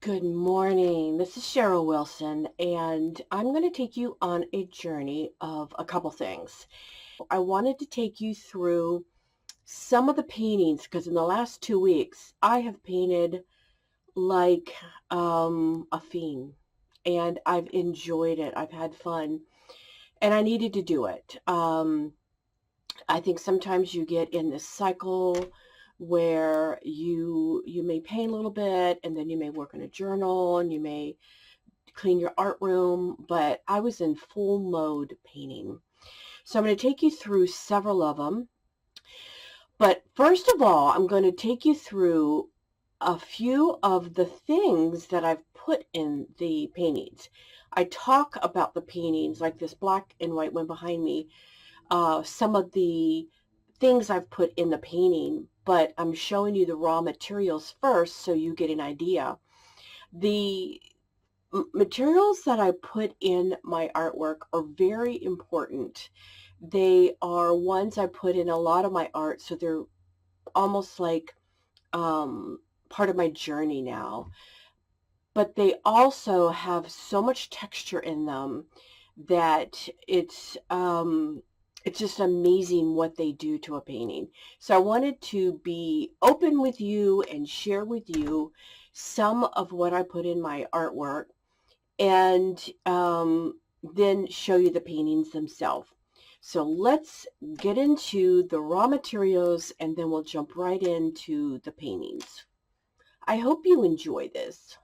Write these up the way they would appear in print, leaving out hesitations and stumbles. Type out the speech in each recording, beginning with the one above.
Good morning. This is Cheryl Wilson, and I'm going to take you on a journey of a couple things. I wanted to take you through some of the paintings because in the last 2 weeks, I have painted like a fiend, and I've enjoyed it. I've had fun, and I needed to do it. I think sometimes you get in this cycle where you may paint a little bit and then you may work in a journal and you may clean your art room, but I was in full mode painting. So I'm going to take you through several of them. But first of all, I'm going to take you through a few of the things that I've put in the paintings. I talk about the paintings, like this black and white one behind me, some of the things I've put in the painting, but I'm showing you the raw materials first so you get an idea. The materials that I put in my artwork are very important. They are ones I put in a lot of my art, so they're almost like part of my journey now. But they also have so much texture in them that it's just amazing what they do to a painting. So I wanted to be open with you and share with you some of what I put in my artwork and then show you the paintings themselves. So let's get into the raw materials and then we'll jump right into the paintings. I hope you enjoy this.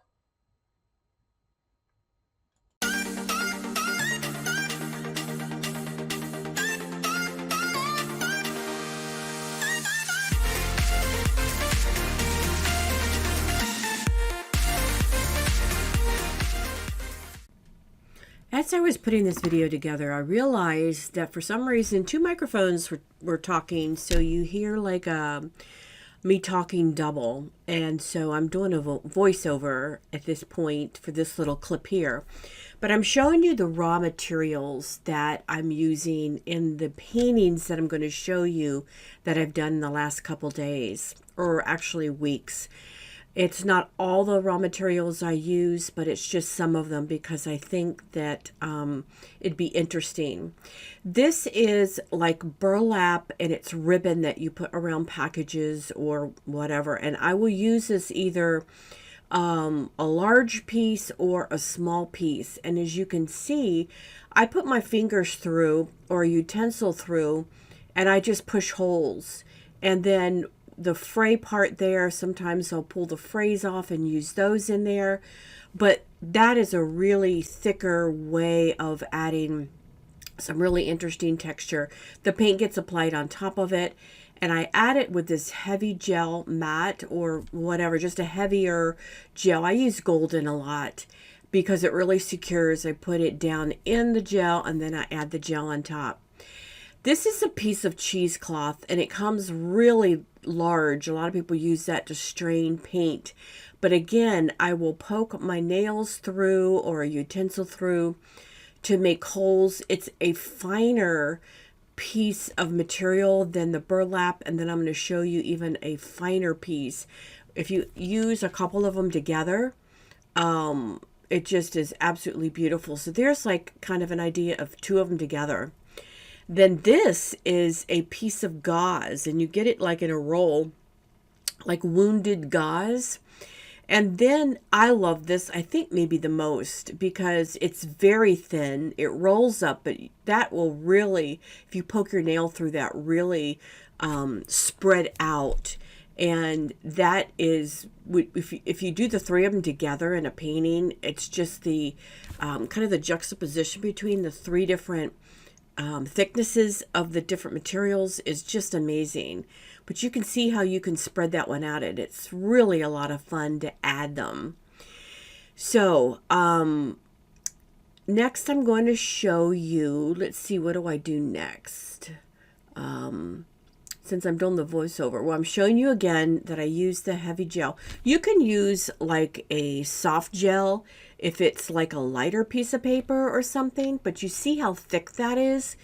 As I was putting this video together, I realized that for some reason two microphones were talking, so you hear like me talking double. And so I'm doing a voiceover at this point for this little clip here. But I'm showing you the raw materials that I'm using in the paintings that I'm going to show you that I've done in the last couple days, or actually weeks. It's not all the raw materials I use, but it's just some of them because I think that it'd be interesting. This is like burlap and it's ribbon that you put around packages or whatever. And I will use this either a large piece or a small piece. And as you can see, I put my fingers through or a utensil through and I just push holes. And then the fray part there, sometimes I'll pull the frays off and use those in there, but that is a really thicker way of adding some really interesting texture. The paint gets applied on top of it, and I add it with this heavy gel matte or whatever, just a heavier gel. I use golden a lot because it really secures. I put it down in the gel and then I add the gel on top. This is a piece of cheesecloth and it comes really large. A lot of people use that to strain paint. But again, I will poke my nails through or a utensil through to make holes. It's a finer piece of material than the burlap, and then I'm going to show you even a finer piece. If you use a couple of them together, it just is absolutely beautiful. So there's like kind of an idea of two of them together. Then this is a piece of gauze, and you get it like in a roll, like wounded gauze. And then I love this, I think maybe the most, because it's very thin. It rolls up, but that will really, if you poke your nail through that, really spread out. And that is, if you do the three of them together in a painting, it's just the kind of the juxtaposition between the three different thicknesses of the different materials is just amazing. But you can see how you can spread that one out, and it's really a lot of fun to add them. So next I'm going to show you, let's see, what do I do next? Since I'm doing the voiceover, well, I'm showing you again that I use the heavy gel. You can use like a soft gel if it's like a lighter piece of paper or something, but you see how thick that is?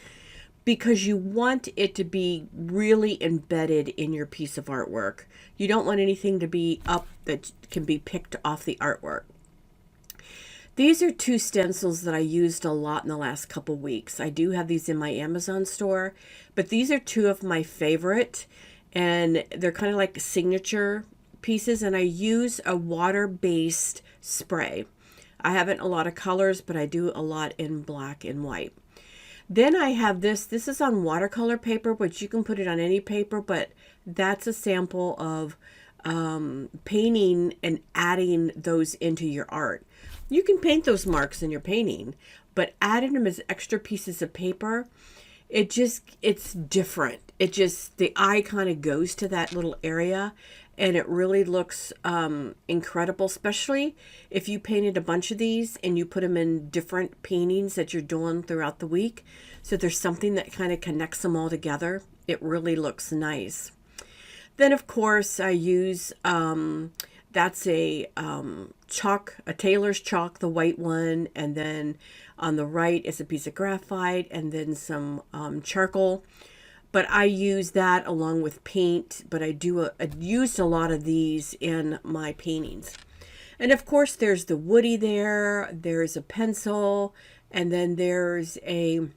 because you want it to be really embedded in your piece of artwork. You don't want anything to be up that can be picked off the artwork. These are two stencils that I used a lot in the last couple weeks. I do have these in my Amazon store, but these are two of my favorite, and they're kind of like signature pieces, and I use a water-based spray. I haven't a lot of colors, but I do a lot in black and white. Then I have this. This is on watercolor paper, which you can put it on any paper, but that's a sample of painting and adding those into your art. You can paint those marks in your painting, but adding them as extra pieces of paper, it's different. The eye kind of goes to that little area, and it really looks incredible, especially if you painted a bunch of these and you put them in different paintings that you're doing throughout the week. So there's something that kind of connects them all together. It really looks nice. Then, of course, I use, that's a chalk, a Taylor's chalk, the white one. And then on the right is a piece of graphite and then some charcoal. But I use that along with paint, but I used a lot of these in my paintings. And of course, there's the woody there, there's a pencil, and then there's a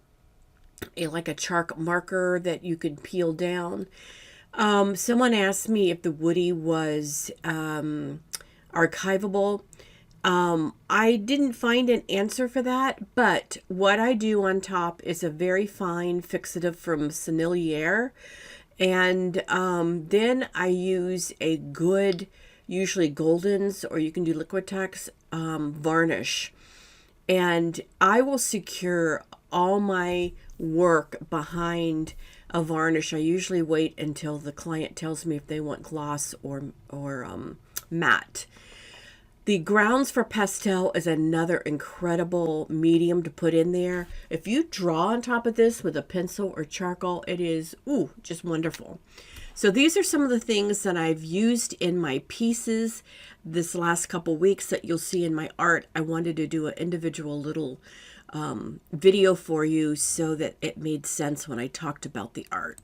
like a chalk marker that you could peel down. Someone asked me if the woody was archivable. I didn't find an answer for that, but what I do on top is a very fine fixative from Sennelier. And then I use a good, usually Golden's, or you can do Liquitex varnish. And I will secure all my work behind a varnish. I usually wait until the client tells me if they want gloss or matte. The grounds for pastel is another incredible medium to put in there. If you draw on top of this with a pencil or charcoal, it is, just wonderful. So these are some of the things that I've used in my pieces this last couple weeks that you'll see in my art. I wanted to do an individual little video for you so that it made sense when I talked about the art.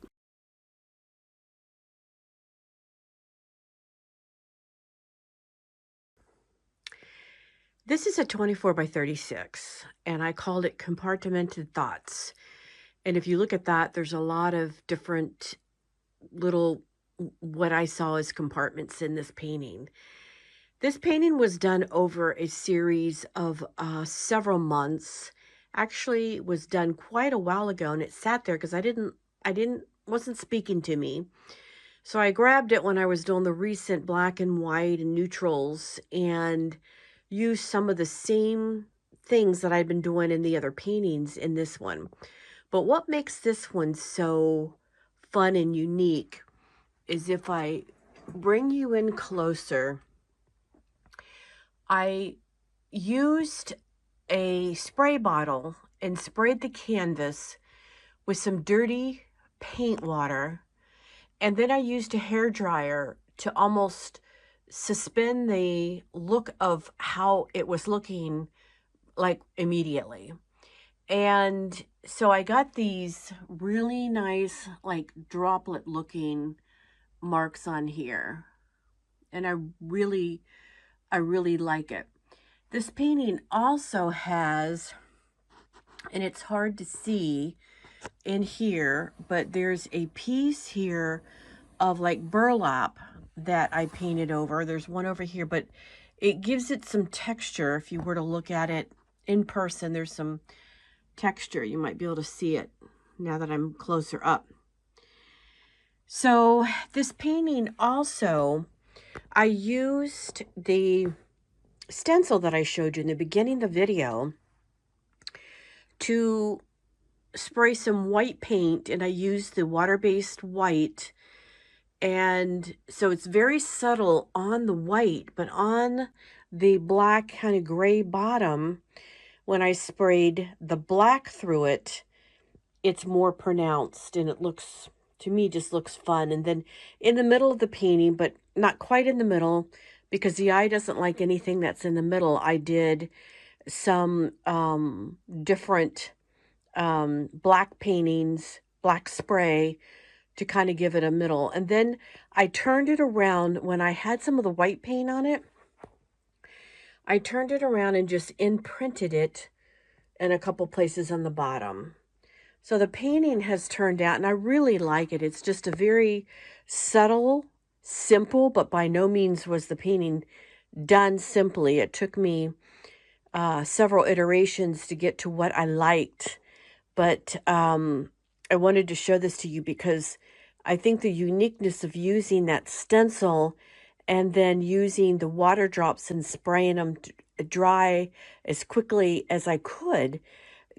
This is a 24 by 36, and I called it Compartmented Thoughts. And if you look at that, there's a lot of different little, what I saw as compartments in this painting. This painting was done over a series of several months. Actually, it was done quite a while ago, and it sat there because wasn't speaking to me. So I grabbed it when I was doing the recent black and white and neutrals and used some of the same things that I'd been doing in the other paintings in this one. But what makes this one so fun and unique is if I bring you in closer, I used a spray bottle and sprayed the canvas with some dirty paint water, and then I used a hair dryer to almost suspend the look of how it was looking like immediately. And so I got these really nice like droplet looking marks on here, and I really like it. This painting also has, and it's hard to see in here, but there's a piece here of like burlap that I painted over. There's one over here, but it gives it some texture. If you were to look at it in person, there's some texture. You might be able to see it now that I'm closer up. So this painting also, I used the stencil that I showed you in the beginning of the video to spray some white paint, and I used the water-based white. And so it's very subtle on the white, but on the black kind of gray bottom, when I sprayed the black through it, it's more pronounced, and it looks, to me, just looks fun. And then in the middle of the painting, but not quite in the middle, because the eye doesn't like anything that's in the middle, I did some different black paintings, black spray to kind of give it a middle. And then I turned it around when I had some of the white paint on it. I turned it around and just imprinted it in a couple places on the bottom. So the painting has turned out, and I really like it. It's just a very subtle, simple, but by no means was the painting done simply. It took me several iterations to get to what I liked. But I wanted to show this to you because I think the uniqueness of using that stencil and then using the water drops and spraying them dry as quickly as I could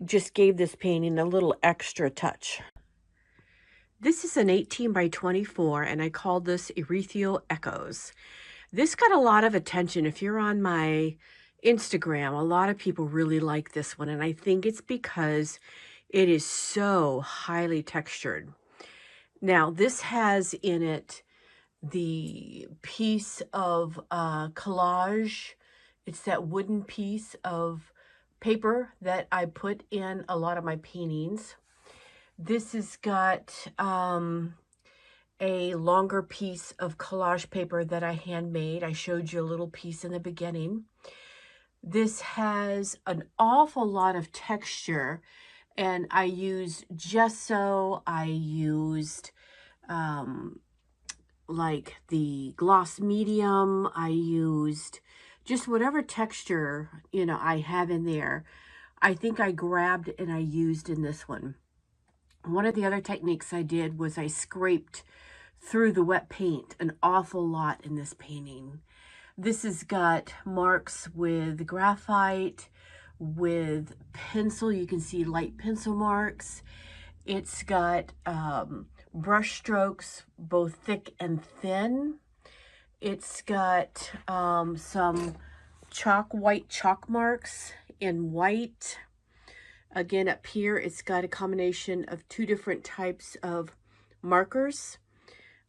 just gave this painting a little extra touch. This is an 18 by 24, and I called this Urethral Echoes. This got a lot of attention. If you're on my Instagram, a lot of people really like this one, and I think it's because it is so highly textured. Now, this has in it the piece of collage. It's that wooden piece of paper that I put in a lot of my paintings. This has got a longer piece of collage paper that I handmade. I showed you a little piece in the beginning. This has an awful lot of texture, and I used gesso. I used like the gloss medium. I used just whatever texture, you know, I have in there. I think I grabbed and I used in this one. One of the other techniques I did was I scraped through the wet paint an awful lot in this painting. This has got marks with graphite, with pencil. You can see light pencil marks. It's got brush strokes, both thick and thin. It's got some white chalk marks in white. Again, up here, it's got a combination of two different types of markers.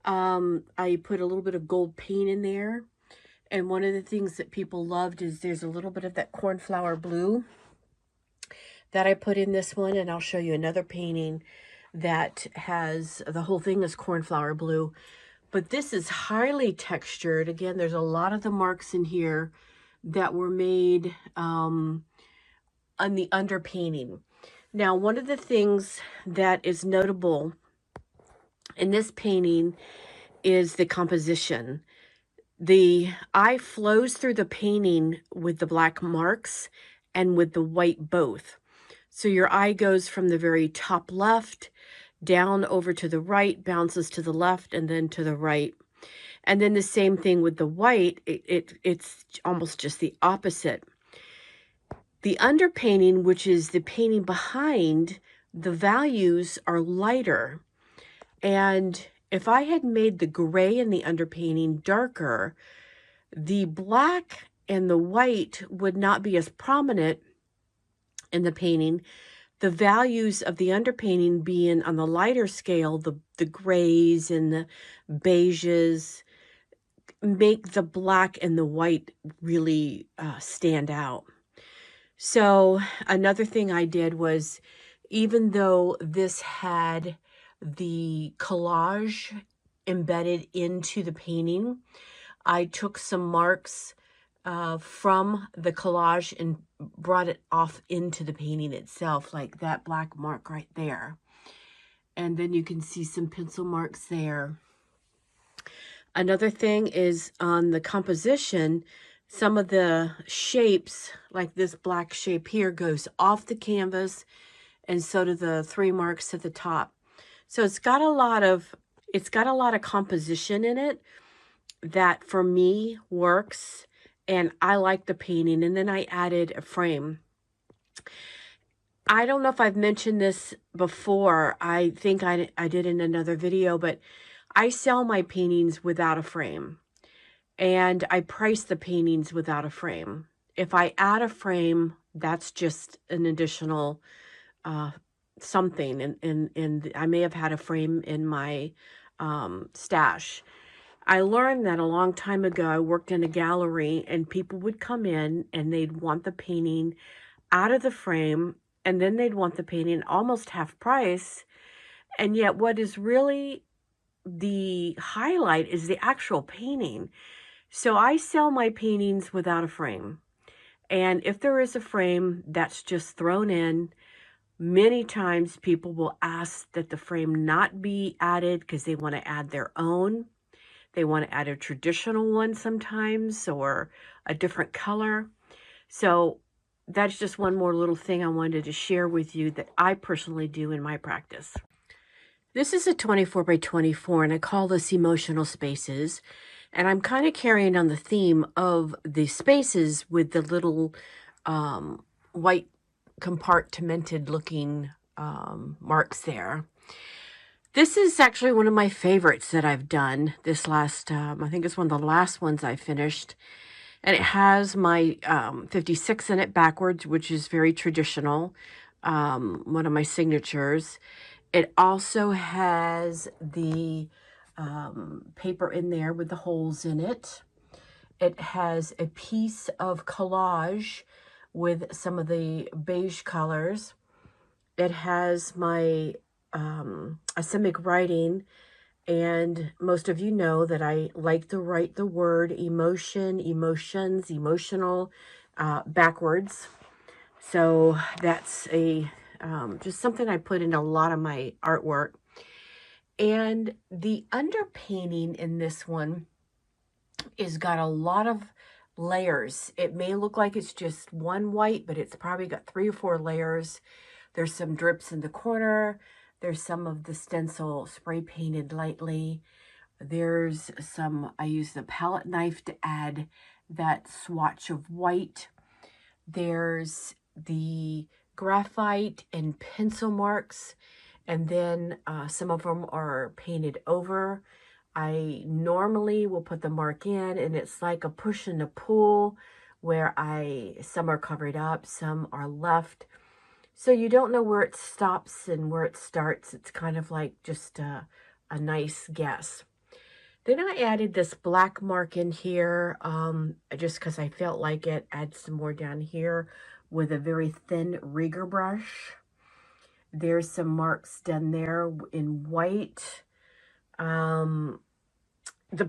I put a little bit of gold paint in there. And one of the things that people loved is there's a little bit of that cornflower blue that I put in this one. And I'll show you another painting that has, the whole thing is cornflower blue. But this is highly textured. Again, there's a lot of the marks in here that were made on the underpainting. Now, one of the things that is notable in this painting is the composition. The eye flows through the painting with the black marks and with the white both. So your eye goes from the very top left down over to the right, bounces to the left, and then to the right. And then the same thing with the white. It's almost just the opposite. The underpainting, which is the painting behind, the values are lighter. And if I had made the gray in the underpainting darker, the black and the white would not be as prominent in the painting. The values of the underpainting being on the lighter scale, the grays and the beiges, make the black and the white really stand out. So another thing I did was, even though this had the collage embedded into the painting, I took some marks from the collage and brought it off into the painting itself, like that black mark right there. And then you can see some pencil marks there. Another thing is on the composition, some of the shapes, like this black shape here, goes off the canvas, and so do the three marks at the top. So it's got a lot of composition in it that for me works, and I like the painting. And then I added a frame. I don't know if I've mentioned this before. I think I did in another video, but I sell my paintings without a frame, and I price the paintings without a frame. If I add a frame, that's just an additional something, and I may have had a frame in my stash. I learned that a long time ago. I worked in a gallery, and people would come in and they'd want the painting out of the frame, and then they'd want the painting almost half price. And yet what is really the highlight is the actual painting. So I sell my paintings without a frame. And if there is a frame, that's just thrown in. Many times people will ask that the frame not be added because they want to add their own. They want to add a traditional one sometimes or a different color. So that's just one more little thing I wanted to share with you that I personally do in my practice. This is a 24 by 24, and I call this emotional spaces. And I'm kind of carrying on the theme of the spaces with the little white compartmented looking marks there. This is actually one of my favorites that I've done this last, I think it's one of the last ones I finished. And it has my 56 in it backwards, which is very traditional, one of my signatures. It also has the paper in there with the holes in it. It has a piece of collage with some of the beige colors. It has my asemic writing, and most of you know that I like to write the word emotion, emotions, emotional backwards. So that's a just something I put in a lot of my artwork. And the underpainting in this one is got a lot of layers. It may look like it's just one white, but it's probably got 3 or 4 layers. There's some drips in the corner. There's some of the stencil spray painted lightly. There's some, I use the palette knife to add that swatch of white. There's the graphite and pencil marks, and then some of them are painted over. I normally will put the mark in, and it's like a push and a pull where some are covered up, some are left. So you don't know where it stops and where it starts. It's kind of like just a nice guess. Then I added this black mark in here just because I felt like it. Add some more down here with a very thin rigger brush. There's some marks done there in white. The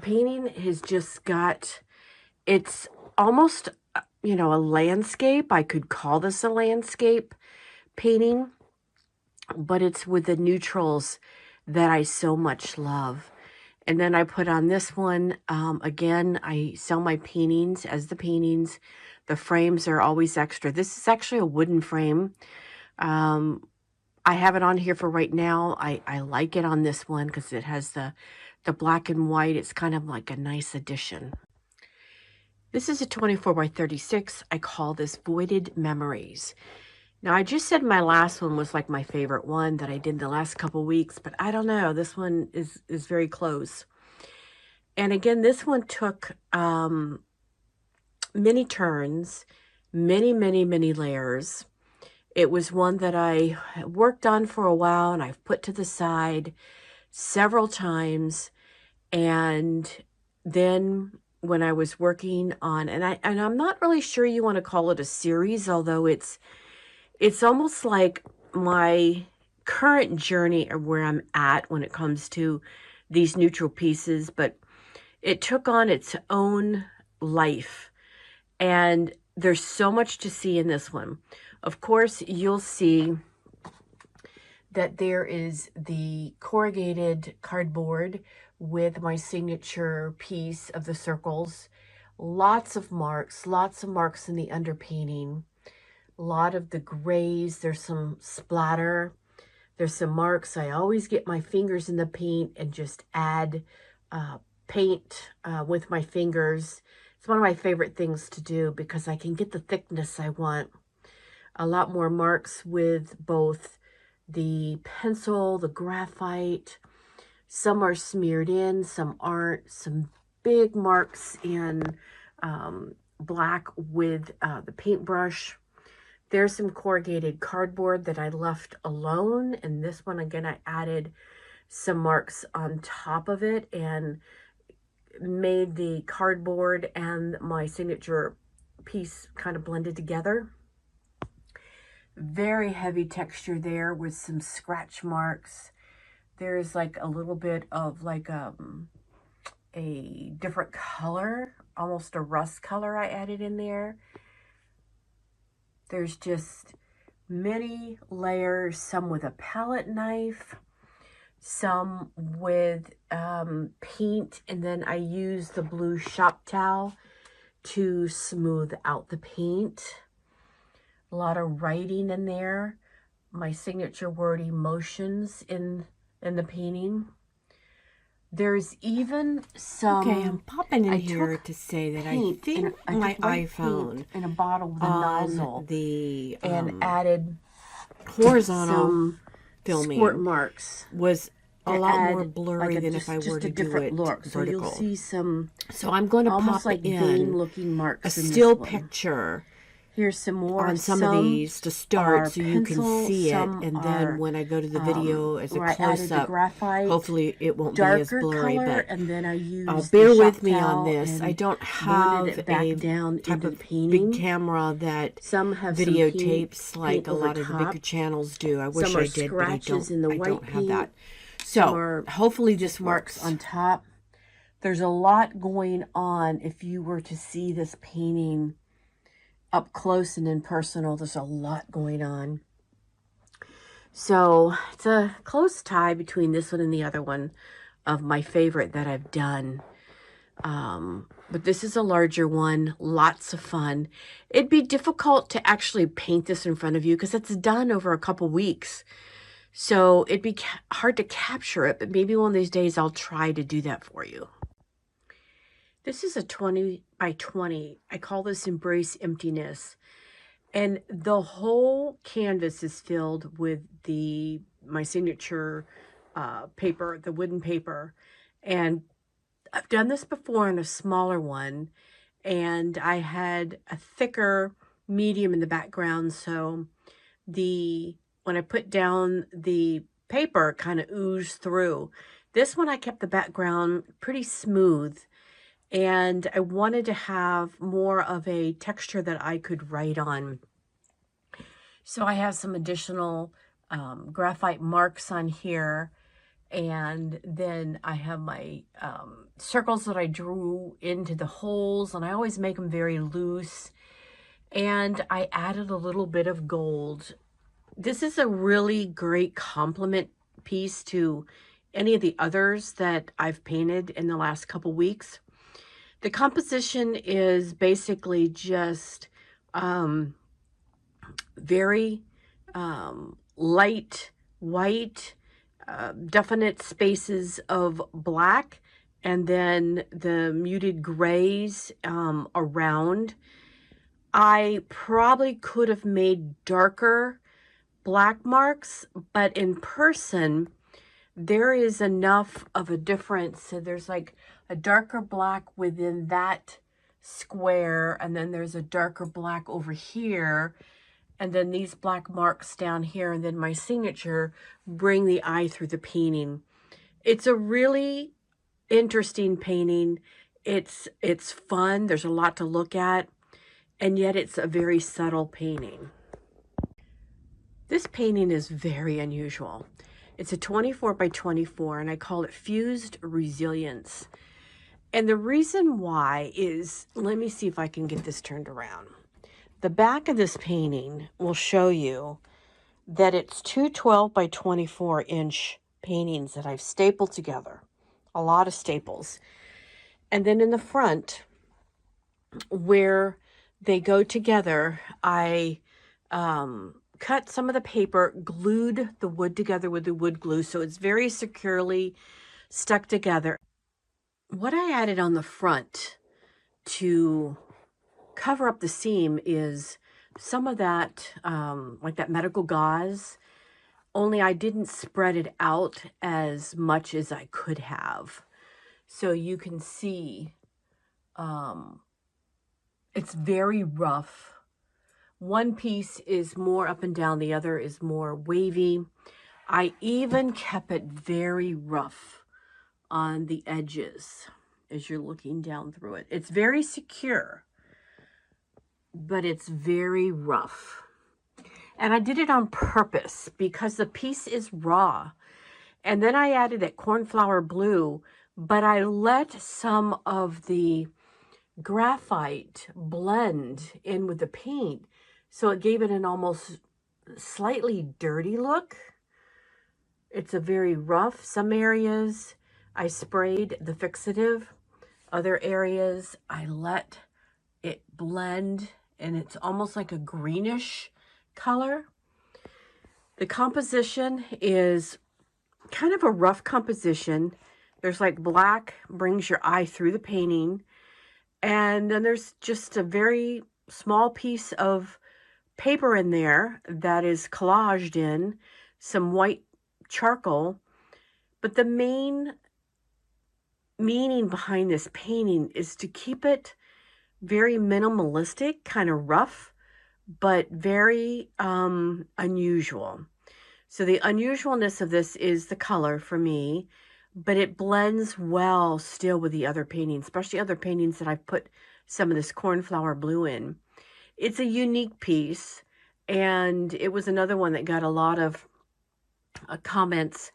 painting has just got, it's almost, you know, a landscape. I could call this a landscape painting, but it's with the neutrals that I so much love. And then I put on this one, again, I sell my paintings as the paintings. The frames are always extra. This is actually a wooden frame. I have it on here for right now. I like it on this one because it has the black and white. It's kind of like a nice addition. This is a 24 by 36. I call this Voided Memories. Now, I just said my last one was like my favorite one that I did the last couple weeks, but I don't know. This one is very close. And again, this one took many turns, many layers. It was one that I worked on for a while and I've put to the side several times. And then when I was working on, and I'm not really sure you want to call it a series, although it's almost like my current journey of where I'm at when it comes to these neutral pieces, but it took on its own life. And there's so much to see in this one. Of course, you'll see that there is the corrugated cardboard with my signature piece of the circles. Lots of marks in the underpainting. A lot of the grays, there's some splatter. There's some marks. I always get my fingers in the paint and just add paint with my fingers. It's one of my favorite things to do because I can get the thickness I want. A lot more marks with both the pencil, the graphite. Some are smeared in, some aren't. Some big marks in black with the paintbrush. There's some corrugated cardboard that I left alone. And this one, again, I added some marks on top of it and made the cardboard and my signature piece kind of blended together. Very heavy texture there with some scratch marks. There's like a little bit of like a different color, almost a rust color I added in there. There's just many layers, some with a palette knife, some with paint, and then I use the blue shop towel to smooth out the paint. A lot of writing in there. My signature word emotions in the painting. There's even some... Okay, I'm popping in here to say that I think my iPhone in a bottle with a nozzle the and added horizontal filming squirt marks was a lot more blurry than if I were to do it vertical. So you'll see some, so I'm going to pop like in looking marks, a still picture. Here's some more on some of these to start so you can see it, and then when I go to the video as a close-up, hopefully it won't be as blurry, but and then I use bear with me on this. I don't have a type of big camera that videotapes like a lot of the bigger channels do. I wish I did, but I don't have that. So hopefully this works. On top, there's a lot going on. If you were to see this painting up close and in personal, there's a lot going on. So it's a close tie between this one and the other one of my favorite that I've done. But this is a larger one, lots of fun. It'd be difficult to actually paint this in front of you because it's done over a couple weeks. So it'd be hard to capture it, but maybe one of these days I'll try to do that for you. This is a 20 by 20. I call this Embrace Emptiness. And the whole canvas is filled with my signature paper, the wooden paper. And I've done this before in a smaller one. And I had a thicker medium in the background. So when I put down the paper, it kind of oozed through. This one I kept the background pretty smooth. And I wanted to have more of a texture that I could write on. So I have some additional graphite marks on here. And then I have my circles that I drew into the holes. And I always make them very loose. And I added a little bit of gold. This is a really great complement piece to any of the others that I've painted in the last couple weeks. The composition is basically just very light white, definite spaces of black, and then the muted grays around. I probably could have made darker black marks, but in person, there is enough of a difference. So there's like a darker black within that square, and then there's a darker black over here, and then these black marks down here, and then my signature bring the eye through the painting. It's a really interesting painting. It's fun. There's a lot to look at, and yet it's a very subtle painting. This painting is very unusual. It's a 24 by 24, and I call it Fused Resilience. And the reason why is, let me see if I can get this turned around. The back of this painting will show you that it's two 12 by 24 inch paintings that I've stapled together. A lot of staples. And then in the front, where they go together, I cut some of the paper, glued the wood together with the wood glue, so it's very securely stuck together. What I added on the front to cover up the seam is some of that, like that medical gauze, only I didn't spread it out as much as I could have. So you can see it's very rough. One piece is more up and down, the other is more wavy. I even kept it very rough on the edges as you're looking down through it. It's very secure, but it's very rough. And I did it on purpose because the piece is raw. And then I added that cornflower blue, but I let some of the graphite blend in with the paint. So it gave it an almost slightly dirty look. It's a very rough. Some areas I sprayed the fixative. Other areas I let it blend, and it's almost like a greenish color. The composition is kind of a rough composition. There's like black brings your eye through the painting. And then there's just a very small piece of paper in there that is collaged in some white charcoal. But the main meaning behind this painting is to keep it very minimalistic, kind of rough, but very unusual. So the unusualness of this is the color for me, but it blends well still with the other paintings, especially other paintings that I've put some of this cornflower blue in. It's a unique piece, and it was another one that got a lot of comments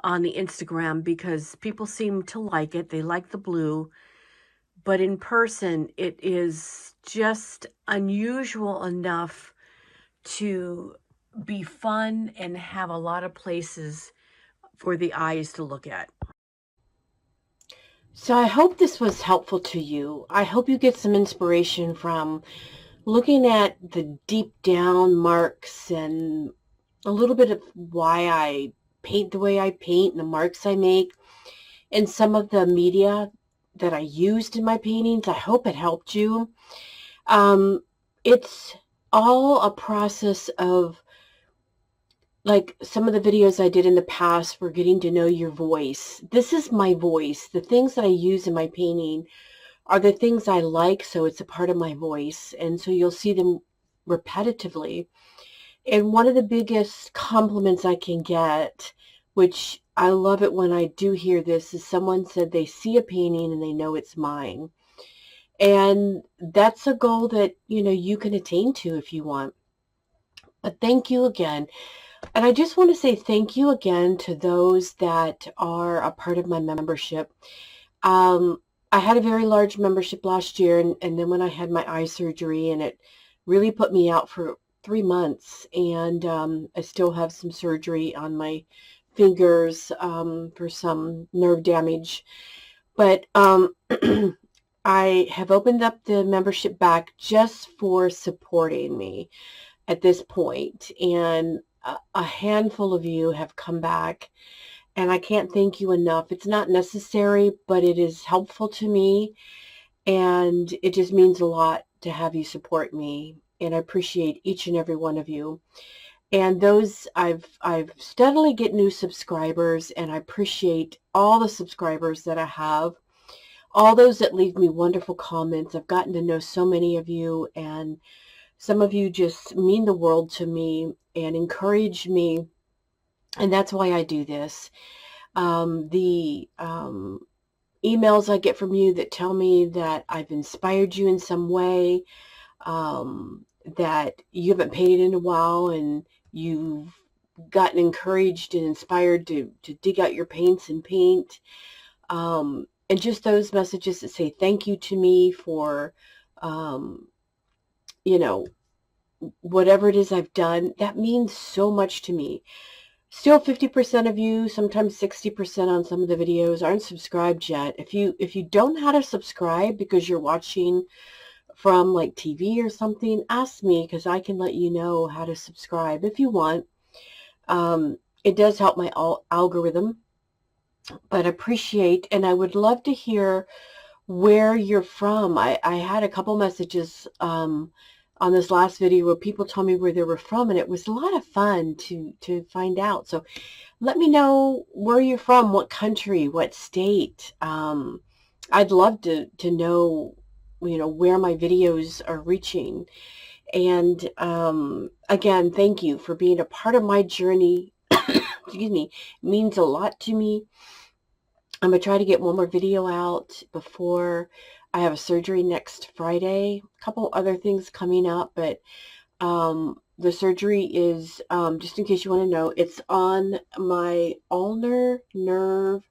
on the Instagram because people seem to like it. They like the blue, but in person, it is just unusual enough to be fun and have a lot of places for the eyes to look at. So I hope this was helpful to you. I hope you get some inspiration from looking at the deep down marks and a little bit of why I paint the way I paint and the marks I make and some of the media that I used in my paintings. I hope it helped you. It's all a process of, like some of the videos I did in the past were getting to know your voice. This is my voice. The things that I use in my painting are the things I like, so it's a part of my voice. And so you'll see them repetitively. And one of the biggest compliments I can get, which I love it when I do hear this, is someone said they see a painting and they know it's mine. And that's a goal that, you can attain to if you want. But thank you again. And I just want to say thank you again to those that are a part of my membership. I had a very large membership last year, and then when I had my eye surgery, and it really put me out for 3 months, and I still have some surgery on my fingers for some nerve damage. But I have opened up the membership back just for supporting me at this point, and a handful of you have come back, and I can't thank you enough. It's not necessary, but it is helpful to me, and it just means a lot to have you support me, and I appreciate each and every one of you. And those I've steadily get new subscribers, and I appreciate all the subscribers that I have, all those that leave me wonderful comments. I've gotten to know so many of you, and some of you just mean the world to me and encourage me, and that's why I do this. The emails I get from you that tell me that I've inspired you in some way, that you haven't painted in a while and you've gotten encouraged and inspired to dig out your paints and paint. And just those messages that say thank you to me for, you know, whatever it is I've done, that means so much to me. Still 50% of you, sometimes 60% on some of the videos aren't subscribed yet. If you don't know how to subscribe because you're watching from like TV or something, ask me because I can let you know how to subscribe if you want. It does help my algorithm, but appreciate, and I would love to hear where you're from. I had a couple messages on this last video where people told me where they were from, and it was a lot of fun to find out. So let me know where you're from, what country, what state. I'd love to know, where my videos are reaching. And again, thank you for being a part of my journey. Excuse me, it means a lot to me. I'm going to try to get one more video out before I have a surgery next Friday. A couple other things coming up, but The surgery is, just in case you want to know, it's on my ulnar nerve.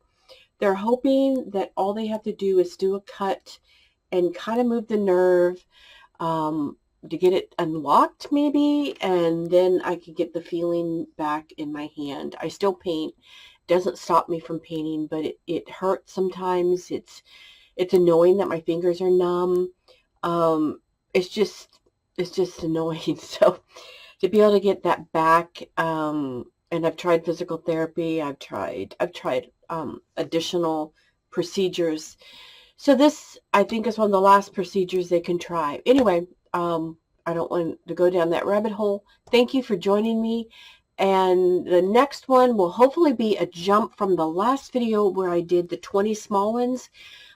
They're hoping that all they have to do is do a cut and kind of move the nerve, um, to get it unlocked maybe, and then I could get the feeling back in my hand. I still paint. Doesn't stop me from painting, but it hurts sometimes. It's annoying that my fingers are numb. Um, it's just it's just annoying. So to be able to get that back, and I've tried physical therapy. I've tried additional procedures. So this, I think, is one of the last procedures they can try. Anyway, I don't want to go down that rabbit hole. Thank you for joining me. And the next one will hopefully be a jump from the last video where I did the 20 small ones.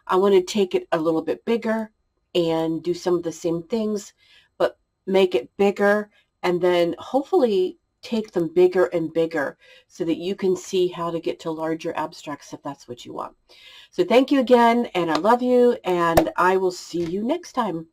I want to take it a little bit bigger and do some of the same things, but make it bigger, and then hopefully take them bigger and bigger so that you can see how to get to larger abstracts if that's what you want. So thank you again, and I love you, and I will see you next time.